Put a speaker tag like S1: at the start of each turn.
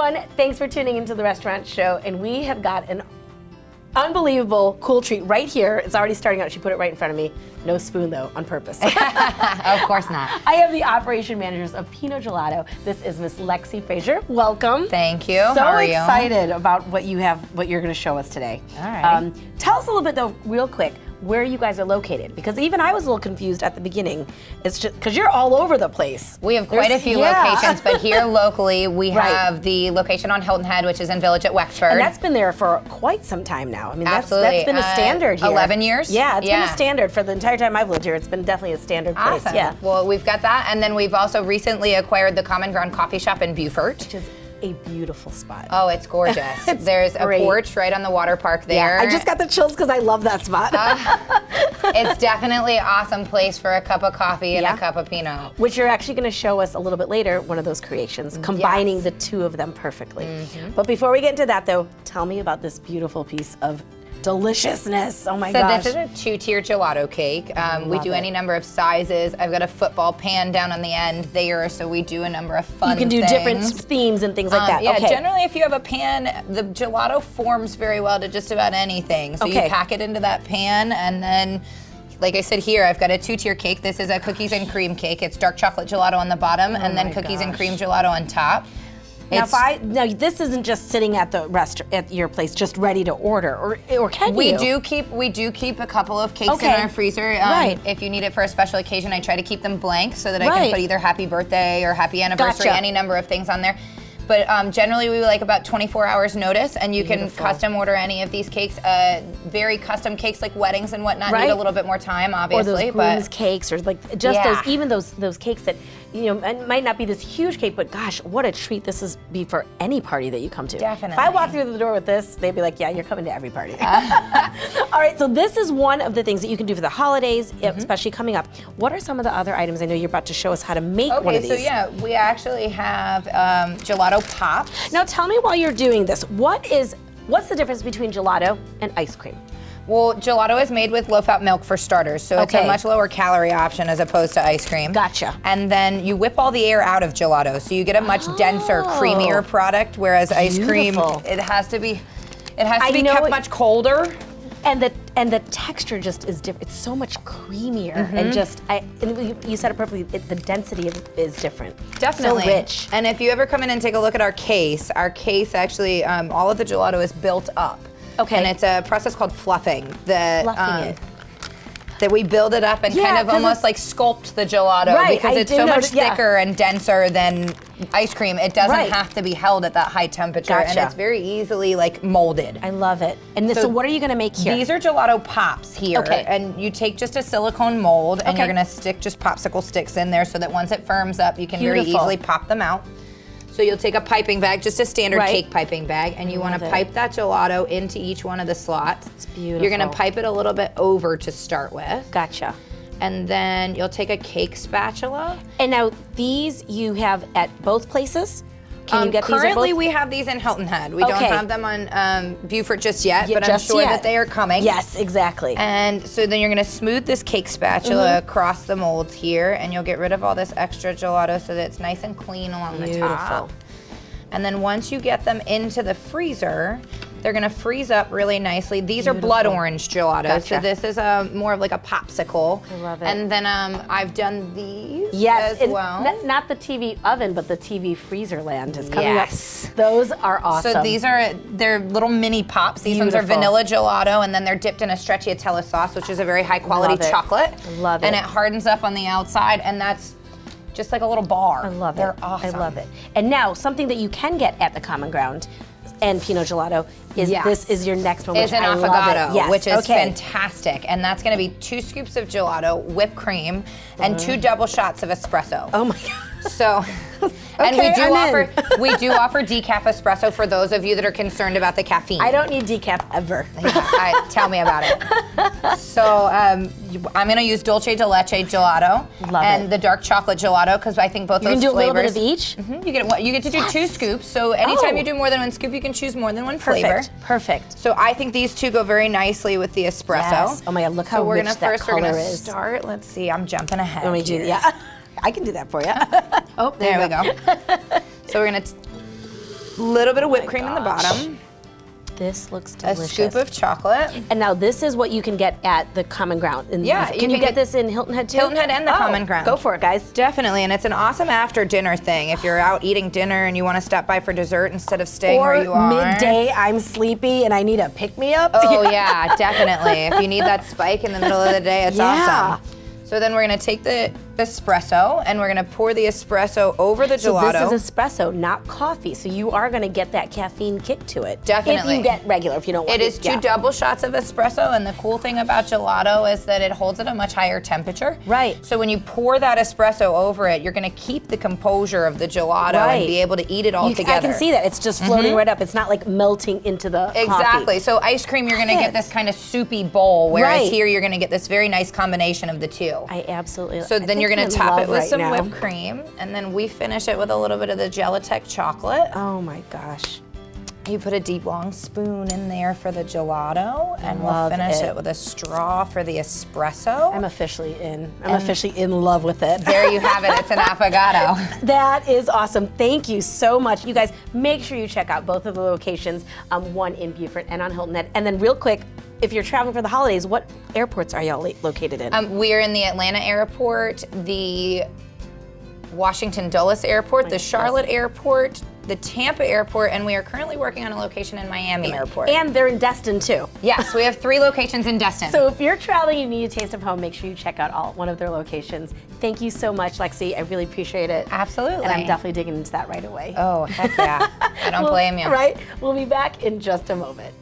S1: everyone. Thanks for tuning into the restaurant show. And we have got an unbelievable cool treat right here. It's already starting out. She put it right in front of me. No spoon, though, on purpose.
S2: Of course not.
S1: I have the operation managers of Pino Gelato. This is Miss Lexi Frazier. Welcome.
S2: Thank you.
S1: So
S2: How are you?
S1: excited about what you have, what you're going to show us today.
S2: All right.
S1: Tell us a little bit, though, real quick, where you guys are located, because even I was a little confused at the beginning. It's just because you're all over the place.
S2: We have quite a few locations, but here locally we have the location on Hilton Head, which is in Village at Wexford.
S1: And that's been there for quite some time now. I mean, that's
S2: Absolutely.
S1: been a standard here.
S2: 11 years?
S1: Yeah, it's been a standard for the entire time I've lived here. It's been definitely a standard place.
S2: Awesome.
S1: Yeah.
S2: Well, we've got that, and then we've also recently acquired the Common Ground Coffee Shop in Beaufort.
S1: Which is a beautiful spot.
S2: Oh, it's gorgeous. There's
S1: great.
S2: A porch right on the water park there.
S1: Yeah, I just got the chills because I love that spot.
S2: It's definitely an awesome place for a cup of coffee and a cup of Pinot.
S1: Which you're actually going to show us a little bit later, one of those creations, combining the two of them perfectly. But before we get into that, though, tell me about this beautiful piece of deliciousness. Oh my gosh.
S2: So this is a two-tier gelato cake. We do any number of sizes. I've got a football pan down on the end there, so we do a number of fun things.
S1: You can do different themes and things like that.
S2: Yeah,
S1: okay.
S2: Generally if you have a pan, the gelato forms very well to just about anything. So you pack it into that pan, and then like I said here, I've got a two-tier cake. This is a cookies and cream cake. It's dark chocolate gelato on the bottom, and then cookies and cream gelato on top.
S1: Now, this isn't just sitting at the restaurant at your place, just ready to order, or can you?
S2: We do keep a couple of cakes in our freezer. If you need it for a special occasion, I try to keep them blank so that I can put either happy birthday or happy anniversary, any number of things on there. But generally, we like about 24 hours notice, and you can custom order any of these cakes. Very custom cakes, like weddings and whatnot, need a little bit more time, obviously.
S1: Or those groom's cakes, or like just those cakes that, you know, it might not be this huge cake, but gosh, what a treat this is be for any party that you come to.
S2: Definitely.
S1: If I walk through the door with this, they'd be like, yeah, you're coming to every party. All right, so this is one of the things that you can do for the holidays, especially coming up. What are some of the other items? I know you're about to show us how to make one of these.
S2: Okay, so yeah, we actually have gelato pops.
S1: Now tell me while you're doing this, what's the difference between gelato and ice cream?
S2: Well, gelato is made with low-fat milk for starters, so it's a much lower calorie option as opposed to ice cream.
S1: Gotcha.
S2: And then you whip all the air out of gelato, so you get a much denser, creamier product, whereas ice cream, it has to be kept much colder.
S1: And the texture just is different. It's so much creamier, and you said it perfectly. The density is different.
S2: Definitely.
S1: So rich.
S2: And if you ever come in and take a look at our case actually, all of the gelato is built up.
S1: Okay.
S2: And it's a process called fluffing.
S1: Fluffing it.
S2: That we build it up and kind of almost like sculpt the gelato because it's so much thicker and denser than ice cream. It doesn't have to be held at that high temperature, and it's very easily like molded.
S1: I love it. And so what are you going to make here?
S2: These are gelato pops here, and you take just a silicone mold, and you're going to stick just popsicle sticks in there so that once it firms up, you can very easily pop them out. So you'll take a piping bag, just a standard cake piping bag, and you want to pipe that gelato into each one of the slots.
S1: It's beautiful.
S2: You're going to pipe it a little bit over to start with.
S1: Gotcha.
S2: And then you'll take a cake spatula.
S1: And now these you have at both places? Can you get these at both?
S2: Currently we have these in Hilton Head. We don't have them on Beaufort just yet, but I'm sure that they are coming.
S1: Yes, exactly.
S2: And so then you're gonna smooth this cake spatula across the molds here, and you'll get rid of all this extra gelato so that it's nice and clean along the top. And then once you get them into the freezer, they're gonna freeze up really nicely. These are blood orange gelato, so this is more of like a popsicle.
S1: I love it.
S2: And then I've done these as well.
S1: Not the TV oven, but the TV freezer land is coming up. Those are awesome.
S2: So they're little mini pops. These ones are vanilla gelato, and then they're dipped in a stracciatella sauce, which is a very high quality chocolate.
S1: I love it.
S2: And it hardens up on the outside, and that's just like a little bar.
S1: I love it.
S2: They're awesome.
S1: I love it. And now, something that you can get at the Common Ground and Pino Gelato is this is your next one, which
S2: an
S1: I
S2: Affogato,
S1: love it.
S2: which is fantastic. And that's gonna be 2 scoops of gelato, whipped cream, and 2 double shots of espresso.
S1: Oh my God.
S2: So, and we do offer decaf espresso for those of you that are concerned about the caffeine.
S1: I don't need decaf ever.
S2: Tell me about it. So I'm gonna use dulce de leche gelato and the dark chocolate gelato because I think both those flavors. You can do a little bit of each. You get to do 2 scoops. So anytime you do more than 1 scoop, you can choose more than one flavor.
S1: Perfect.
S2: So I think these 2 go very nicely with the espresso.
S1: Yes. Oh my God, look how rich that color is.
S2: We're gonna start. Let's see. I'm jumping ahead.
S1: Let me do I can do that for you.
S2: Oh, there we go. So we're gonna Little bit of whipped cream in the bottom.
S1: This looks delicious.
S2: A scoop of chocolate.
S1: And now this is what you can get at the Common Ground.
S2: Yeah.
S1: Can you get this in Hilton Head too?
S2: Hilton Head and the Common Ground.
S1: Go for it, guys.
S2: Definitely, and it's an awesome after dinner thing. If you're out eating dinner and you want to stop by for dessert instead of staying where you are.
S1: Or midday, I'm sleepy and I need a pick-me-up.
S2: Oh yeah, definitely. If you need that spike in the middle of the day, it's awesome. So then we're gonna take the espresso and we're gonna pour the espresso over the gelato.
S1: So this is espresso, not coffee. So you are gonna get that caffeine kick to it.
S2: Definitely.
S1: If you get regular, if you don't want
S2: it. It is 2 double shots of espresso, and the cool thing about gelato is that it holds at a much higher temperature.
S1: Right.
S2: So when you pour that espresso over it, you're gonna keep the composure of the gelato and be able to eat it all together.
S1: I can see that. It's just floating right up. It's not like melting into the
S2: Exactly.
S1: coffee.
S2: So ice cream, you're gonna get this kind of soupy bowl, whereas here you're gonna get this very nice combination of the two.
S1: I absolutely.
S2: So then you're gonna top it with some whipped cream, and then we finish it with a little bit of the Gelatec chocolate.
S1: Oh my gosh.
S2: You put a deep long spoon in there for the gelato, and we'll finish it with a straw for the espresso.
S1: I'm officially in. I'm officially in love with it.
S2: There you have it. It's an affogato.
S1: That is awesome. Thank you so much. You guys, make sure you check out both of the locations, one in Beaufort and on Hilton Head. And then real quick, if you're traveling for the holidays, what airports are y'all located in?
S2: We're in the Atlanta airport, the Washington Dulles airport, the Charlotte airport, the Tampa airport, and we are currently working on a location in Miami airport.
S1: And they're in Destin too.
S2: Yes, we have 3 locations in Destin.
S1: So if you're traveling and you need a taste of home, make sure you check out one of their locations. Thank you so much, Lexi. I really appreciate it.
S2: Absolutely.
S1: And I'm definitely digging into that right away.
S2: Oh, heck yeah. I don't blame you.
S1: Right? We'll be back in just a moment.